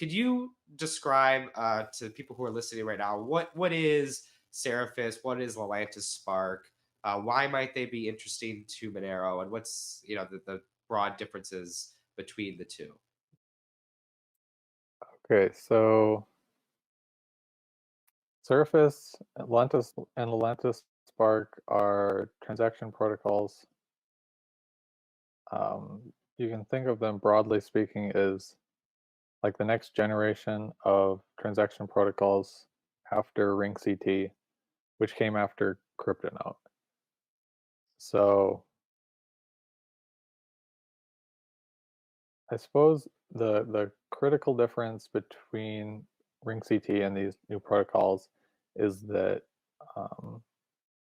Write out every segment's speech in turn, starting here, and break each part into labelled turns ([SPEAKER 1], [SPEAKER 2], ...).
[SPEAKER 1] could you describe to people who are listening right now what is Seraphis? What is Lelantus Spark? Why might they be interesting to Monero? And what's the broad differences between the two?
[SPEAKER 2] Okay, so Seraphis, Lelantus, and Lelantus Spark are transaction protocols. You can think of them broadly speaking as like the next generation of transaction protocols after RingCT, which came after CryptoNote. So I suppose the critical difference between RingCT and these new protocols is that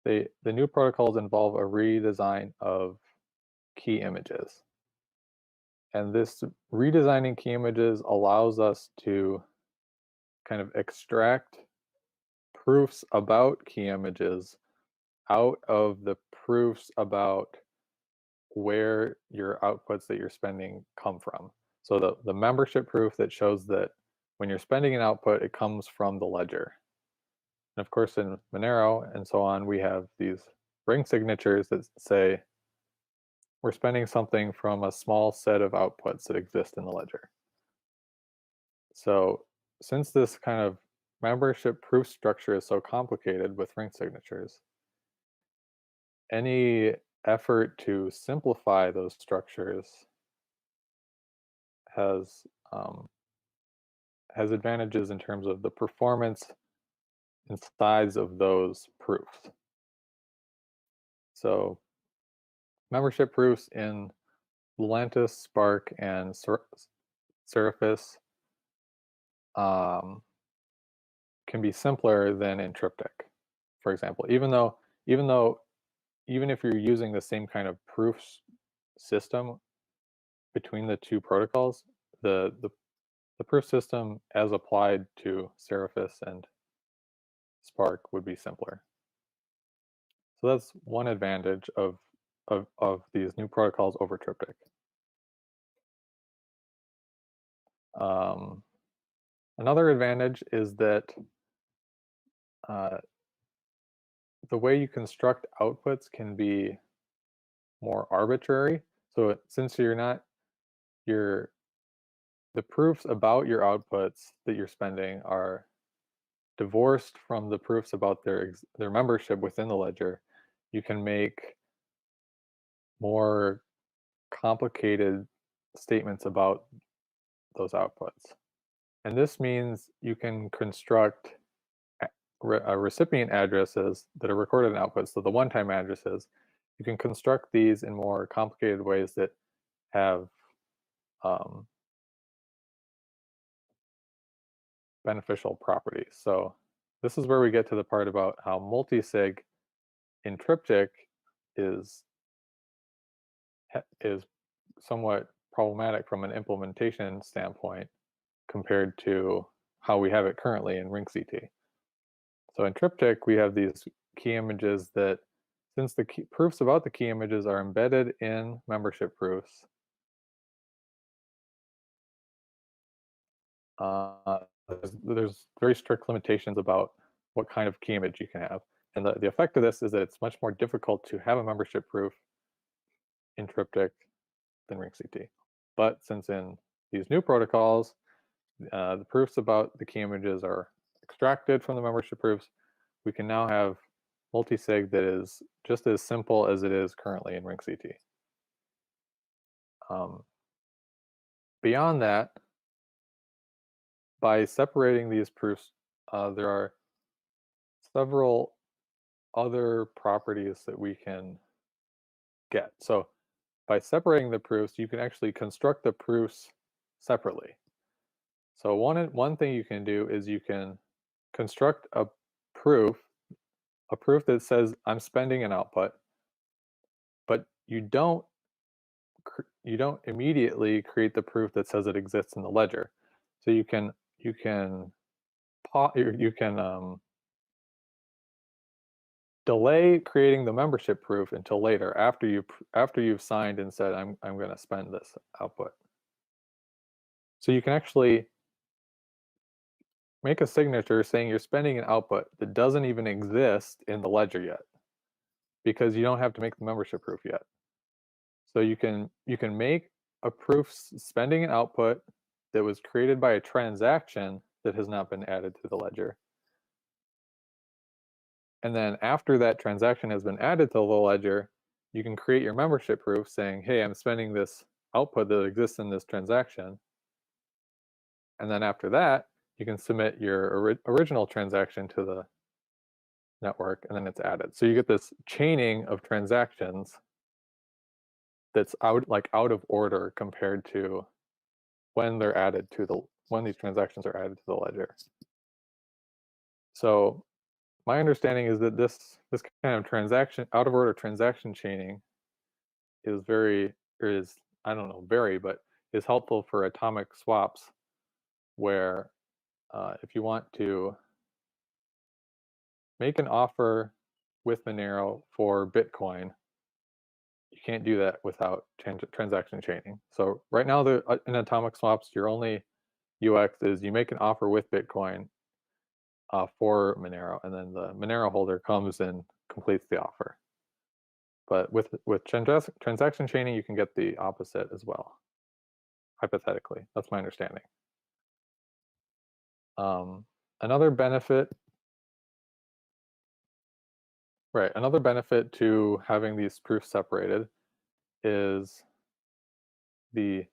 [SPEAKER 2] the new protocols involve a redesign of key images. And this redesigning key images allows us to kind of extract proofs about key images out of the proofs about where your outputs that you're spending come from. So the membership proof that shows that when you're spending an output, it comes from the ledger. And of course, in Monero and so on, we have these ring signatures that say we're spending something from a small set of outputs that exist in the ledger. So since this kind of membership proof structure is so complicated with ring signatures, any effort to simplify those structures has advantages in terms of the performance and size of those proofs. So membership proofs in Lelantus, Spark, and Seraphis can be simpler than in Triptych, for example. Even if you're using the same kind of proofs system between the two protocols, the proof system as applied to Seraphis and Spark would be simpler. So that's one advantage of these new protocols over Triptych. Another advantage is that the way you construct outputs can be more arbitrary. So since the proofs about your outputs that you're spending are divorced from the proofs about their membership within the ledger, you can make more complicated statements about those outputs. And this means you can construct recipient addresses that are recorded in outputs, so the one-time addresses. You can construct these in more complicated ways that have beneficial properties. So this is where we get to the part about how multisig in Triptych is somewhat problematic from an implementation standpoint compared to how we have it currently in RingCT. So in Triptych, we have these key images that, since the proofs about the key images are embedded in membership proofs, there's very strict limitations about what kind of key image you can have. And the effect of this is that it's much more difficult to have a membership proof in Triptych than RingCT. But since in these new protocols, the proofs about the key images are extracted from the membership proofs, we can now have multisig that is just as simple as it is currently in RingCT. Beyond that, by separating these proofs, there are several other properties that we can get. So by separating the proofs, you can actually construct the proofs separately. So one thing you can do is you can construct a proof that says I'm spending an output, but you don't immediately create the proof that says it exists in the ledger. So you can delay creating the membership proof until later, after you've signed and said I'm going to spend this output. So you can actually make a signature saying you're spending an output that doesn't even exist in the ledger yet, because you don't have to make the membership proof yet. So you can make a proof spending an output that was created by a transaction that has not been added to the ledger. And then after that transaction has been added to the ledger, you can create your membership proof saying, hey, I'm spending this output that exists in this transaction. And then after that, you can submit your original transaction to the network, and then it's added. So you get this chaining of transactions that's out of order compared to when they're added to when these transactions are added to the ledger. So my understanding is that this kind of transaction, out of order transaction chaining is I don't know, but is helpful for atomic swaps, where if you want to make an offer with Monero for Bitcoin, you can't do that without transaction chaining. So right now, in atomic swaps, your only UX is you make an offer with Bitcoin for Monero, and then the Monero holder comes and completes the offer. But with transaction chaining, you can get the opposite as well. Hypothetically, that's my understanding. Another benefit to having these proofs separated is the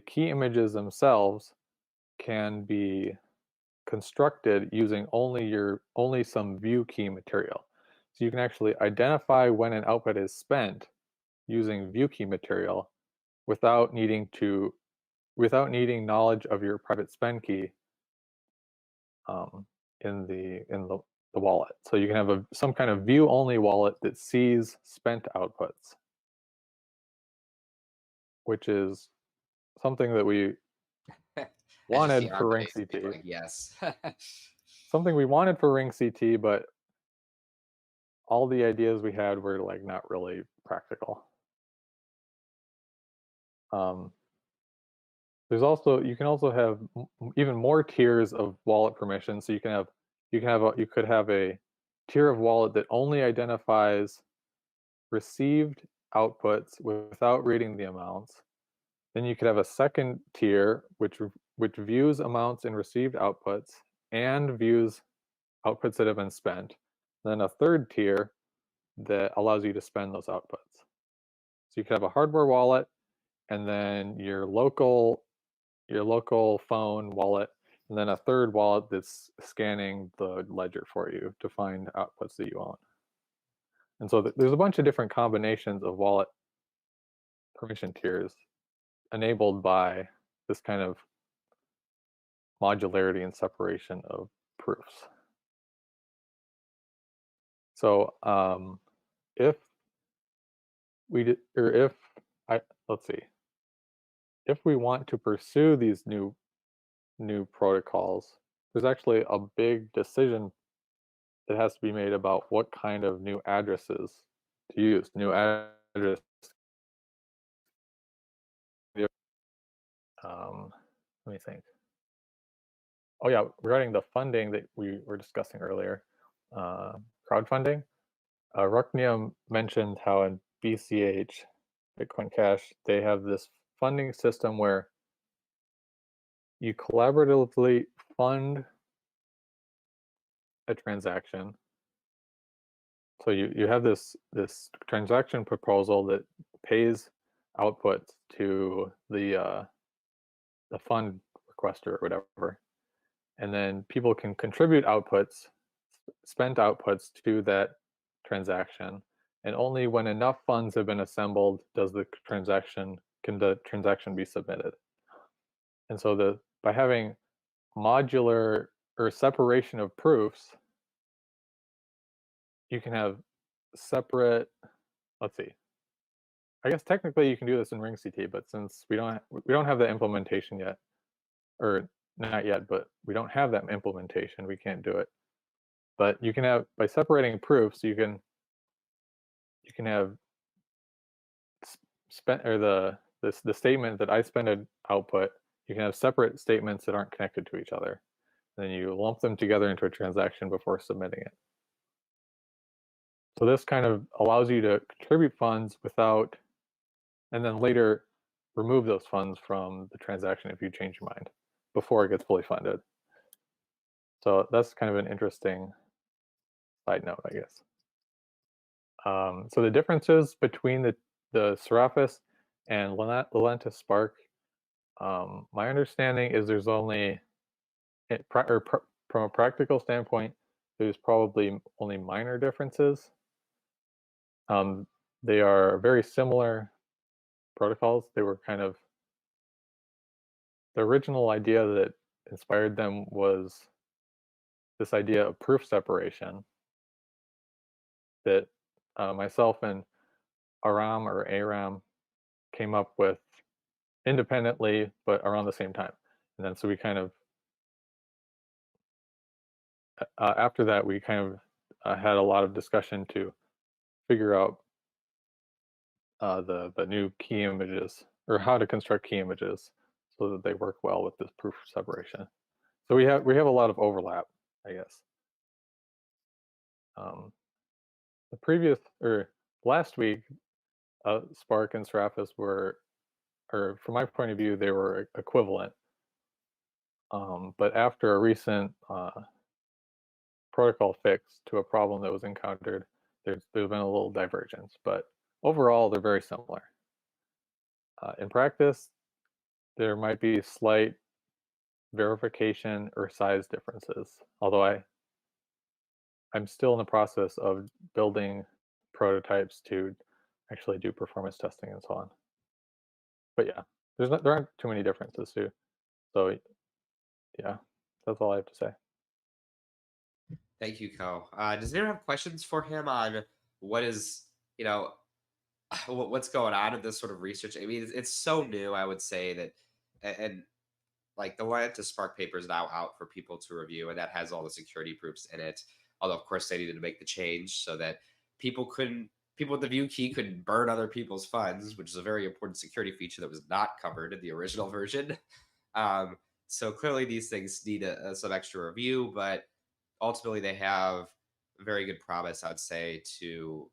[SPEAKER 2] key images themselves can be constructed using only some view key material. So you can actually identify when an output is spent using view key material without needing knowledge of your private spend key in the wallet. So you can have some kind of view only wallet that sees spent outputs, which is something that we
[SPEAKER 1] As you see
[SPEAKER 2] wanted
[SPEAKER 1] on
[SPEAKER 2] for
[SPEAKER 1] today's
[SPEAKER 2] RingCT.
[SPEAKER 1] like, yes.
[SPEAKER 2] Something we wanted for RingCT, but all the ideas we had were like not really practical. You can also have even more tiers of wallet permissions. So you could have a tier of wallet that only identifies received outputs without reading the amounts. Then you could have a second tier which views amounts in received outputs and views outputs that have been spent. Then a third tier that allows you to spend those outputs. So you could have a hardware wallet, and then your local phone wallet, and then a third wallet that's scanning the ledger for you to find outputs that you own. And so there's a bunch of different combinations of wallet permission tiers enabled by this kind of modularity and separation of proofs. So if we want to pursue these new protocols, there's actually a big decision that has to be made about what kind of new addresses to use. New address. Let me think. Oh yeah, regarding the funding that we were discussing earlier, crowdfunding. Ruknium mentioned how in BCH, Bitcoin Cash, they have this funding system where you collaboratively fund a transaction. So you have this transaction proposal that pays outputs to the fund requester or whatever, and then people can contribute outputs, spent outputs to that transaction, and only when enough funds have been assembled can the transaction be submitted. And so by having modular or separation of proofs, you can have separate, let's see, I guess technically you can do this in RingCT, but since we don't have the implementation yet, or not yet, but we don't have that implementation, we can't do it. But you can have, by separating proofs, you can have the statement that I spend an output, you can have separate statements that aren't connected to each other. then you lump them together into a transaction before submitting it. So this kind of allows you to contribute funds without, and then later remove those funds from the transaction if you change your mind before it gets fully funded. So that's kind of an interesting side note, I guess. So the differences between the Seraphis and Lelantus Spark, my understanding is there's only, from a practical standpoint, there's probably only minor differences. They are very similar protocols. They were kind of, the original idea that inspired them was this idea of proof separation that myself and Aram came up with independently, but around the same time. And then so we kind of, after that, we kind of had a lot of discussion to figure out the new key images, or how to construct key images so that they work well with this proof separation. So we have a lot of overlap, I guess. The previous, or last week, Spark and Seraphis were, or from my point of view, they were equivalent. But after a recent protocol fix to a problem that was encountered, there's been a little divergence, but overall they're very similar. In practice, there might be slight verification or size differences, although I'm still in the process of building prototypes to actually do performance testing and so on. But yeah, there aren't too many differences too. So yeah, that's all I have to say.
[SPEAKER 1] Thank you, Ko. Does anyone have questions for him on what is, you know, what's going on in this sort of research? I mean, it's so new. I would say that, and like the Lelantus Spark paper is now out for people to review, and that has all the security proofs in it. Although, of course, they needed to make the change so that people with the view key couldn't burn other people's funds, which is a very important security feature that was not covered in the original version. Um, so clearly, these things need some extra review, but ultimately, they have very good promise, I would say, to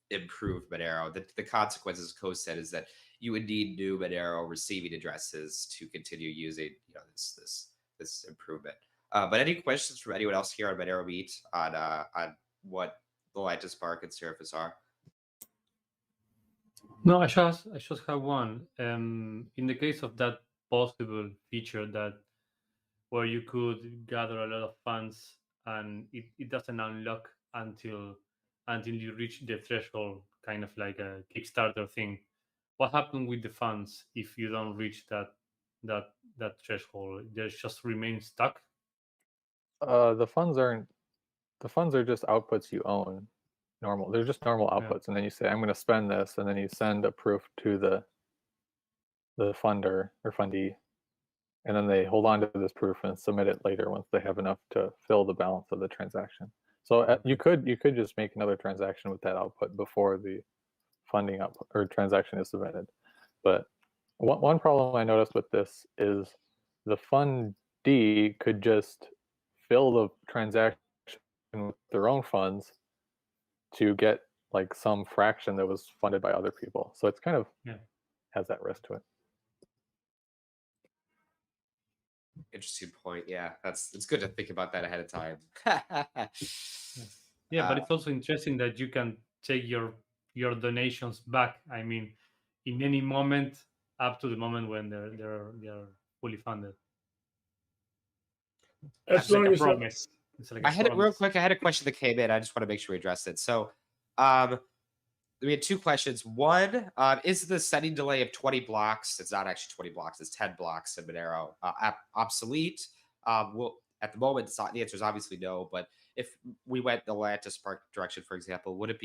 [SPEAKER 1] improve Monero. The consequences, Ko said, is that you would need new Monero receiving addresses to continue using, this improvement. But any questions from anyone else here on Monero Meet on what the Lelantus Spark and Seraphis are?
[SPEAKER 3] No, I just have one. In the case of that possible feature that where you could gather a lot of funds and it doesn't unlock until you reach the threshold, kind of like a Kickstarter thing. What happens with the funds if you don't reach that threshold? They just remain stuck.
[SPEAKER 2] The funds are just outputs you own. They're just normal
[SPEAKER 3] Yeah.
[SPEAKER 2] outputs, and then you say, I'm going to spend this, and then you send a proof to the funder or fundee, and then they hold on to this proof and submit it later once they have enough to fill the balance of the transaction. So you could just make another transaction with that output before the funding output or transaction is submitted. But one problem I noticed with this is the fundee could just fill the transaction with their own funds to get like some fraction that was funded by other people. So it's kind of has that risk to it.
[SPEAKER 1] Interesting point. Yeah, it's good to think about that ahead of time.
[SPEAKER 3] Yeah, but it's also interesting that you can take your donations back. I mean, in any moment up to the moment when they're fully funded.
[SPEAKER 4] As
[SPEAKER 3] It's like
[SPEAKER 4] long
[SPEAKER 3] a
[SPEAKER 4] as
[SPEAKER 3] promise. It's like a promise.
[SPEAKER 1] Real quick. I had a question that came in. I just want to make sure we address it. So, we had two questions. One, is the sending delay of 20 blocks, it's not actually 20 blocks, it's 10 blocks in Monero, obsolete? Well, at the moment, the answer is obviously no, but if we went the Lelantus Spark direction, for example, would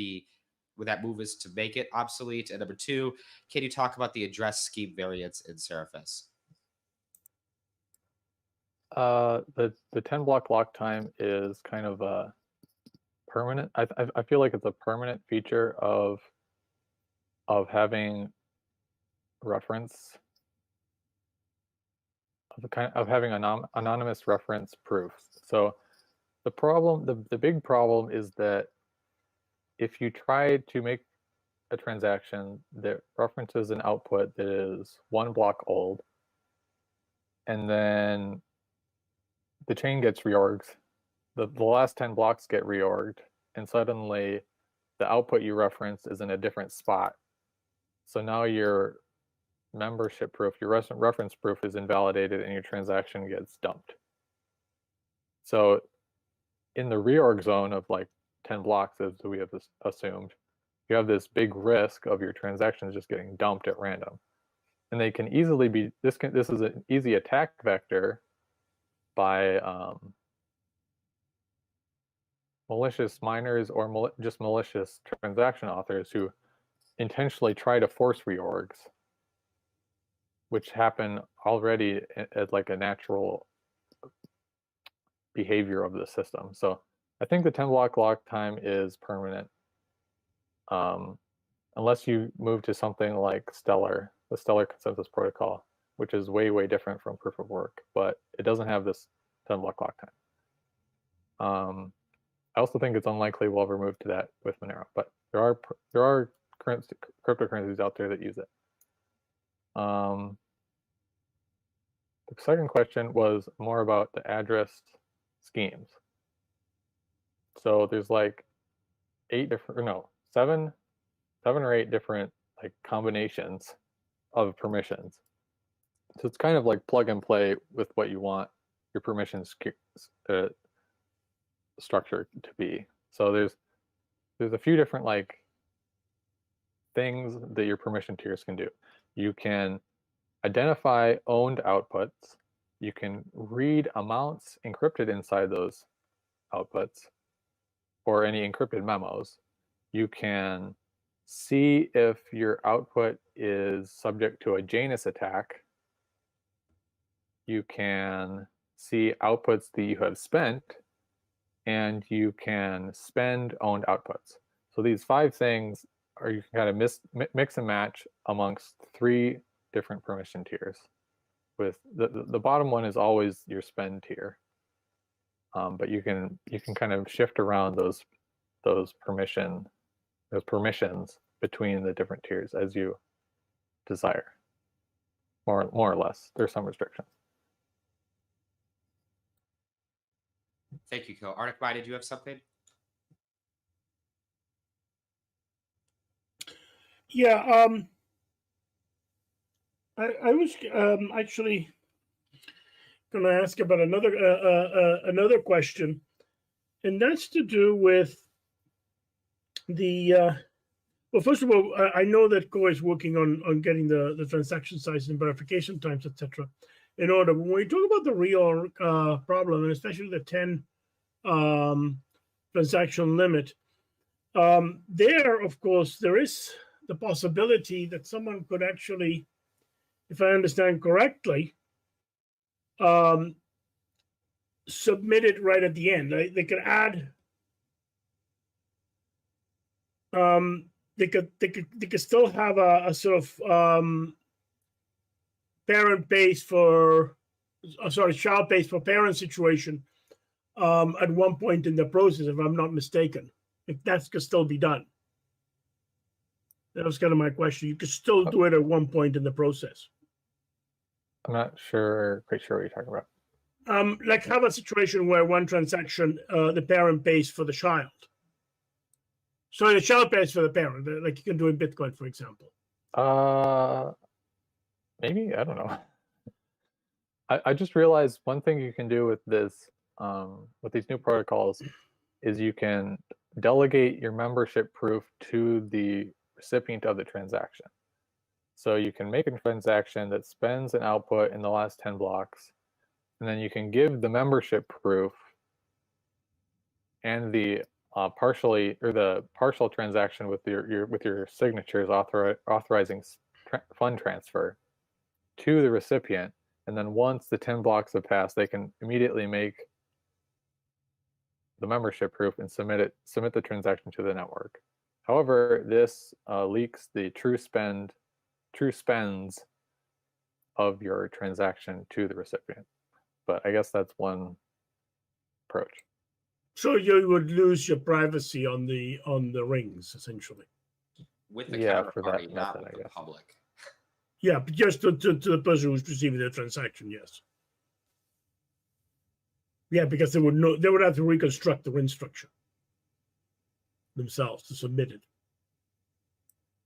[SPEAKER 1] that move us to make it obsolete? And number two, can you talk about the address scheme variants in Seraphis?
[SPEAKER 2] The 10 block lock time is kind of a permanent. I feel like it's a permanent feature of having reference of having anonymous reference proofs. So the problem, the big problem is that if you try to make a transaction that references an output that is 1 block old, and then the chain gets reorged, the last 10 blocks get reorged, and suddenly the output you referenced is in a different spot. So now your membership proof, your reference proof is invalidated and your transaction gets dumped. So in the reorg zone of like 10 blocks, as we have assumed, you have this big risk of your transactions just getting dumped at random. And they can easily be, this is an easy attack vector by malicious miners or just malicious transaction authors who intentionally try to force reorgs, which happen already as like a natural behavior of the system. So I think the 10 block lock time is permanent, unless you move to something like Stellar, the Stellar consensus protocol, which is way, way different from proof of work, but it doesn't have this 10 block lock time. I also think it's unlikely we'll ever move to that with Monero, but there are cryptocurrencies out there that use it. The second question was more about the address schemes. So there's like 7 or 8 different like combinations of permissions. So it's kind of like plug and play with what you want your permissions structure to be. So there's a few different like things that your permission tiers can do. You can identify owned outputs. You can read amounts encrypted inside those outputs or any encrypted memos. You can see if your output is subject to a Janus attack. You can see outputs that you have spent, and you can spend owned outputs. So these 5 things are, you can kind of mix and match amongst 3 different permission tiers. With the bottom one is always your spend tier, but you can kind of shift around those permissions between the different tiers as you desire. More or less, there's some restrictions.
[SPEAKER 1] Thank you, Ko. Arctic Mind, did you have something?
[SPEAKER 4] Yeah, I was actually going to ask about another question, and that's to do with the. Well, first of all, I know that Ko is working on getting the transaction size and verification times, etc., in order. When we talk about the real problem, and especially the 10 transaction limit, there, of course, there is the possibility that someone could actually, if I understand correctly, submit it right at the end. They could add. They could still have a sort of parent base for, child base for parent situation at one point in the process, if I'm not mistaken. If that could still be done. That was kind of my question. You could still do it at one point in the process.
[SPEAKER 2] I'm not quite sure what you're talking about.
[SPEAKER 4] Like have a situation where one transaction, the parent pays for the child. So the child pays for the parent, like you can do in Bitcoin, for example.
[SPEAKER 2] Maybe, I don't know. I just realized one thing you can do with this, with these new protocols, is you can delegate your membership proof to the recipient of the transaction. So you can make a transaction that spends an output in the last 10 blocks, and then you can give the membership proof and the partial transaction with your signatures authorizing fund transfer to the recipient, and then once the 10 blocks have passed, they can immediately make the membership proof and submit the transaction to the network. However, this leaks the true spends of your transaction to the recipient. But I guess that's one approach.
[SPEAKER 4] So you would lose your privacy on the rings, essentially.
[SPEAKER 1] With the
[SPEAKER 2] For that
[SPEAKER 1] counterparty, not
[SPEAKER 2] method,
[SPEAKER 1] with
[SPEAKER 2] I
[SPEAKER 1] the
[SPEAKER 2] guess.
[SPEAKER 1] public.
[SPEAKER 4] Yeah, but just to the person who's receiving the transaction, yes. Yeah, because they would have to reconstruct the ring structure themselves to submit it.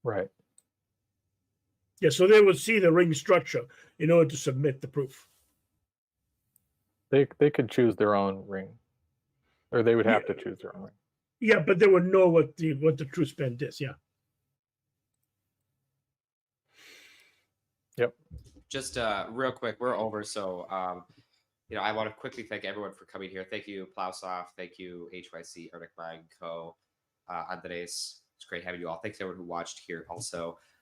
[SPEAKER 2] Right.
[SPEAKER 4] Yeah, so they would see the ring structure in order to submit the proof.
[SPEAKER 2] They could choose their own ring, or they would have to choose their own ring.
[SPEAKER 4] Yeah, but they would know what the true spend is. Yeah.
[SPEAKER 2] Yep.
[SPEAKER 1] Just real quick, we're over. So, I want to quickly thank everyone for coming here. Thank you, Plausoff. Thank you, HYC, Ernick Mine Co. Andres. It's great having you all. Thanks to everyone who watched here also.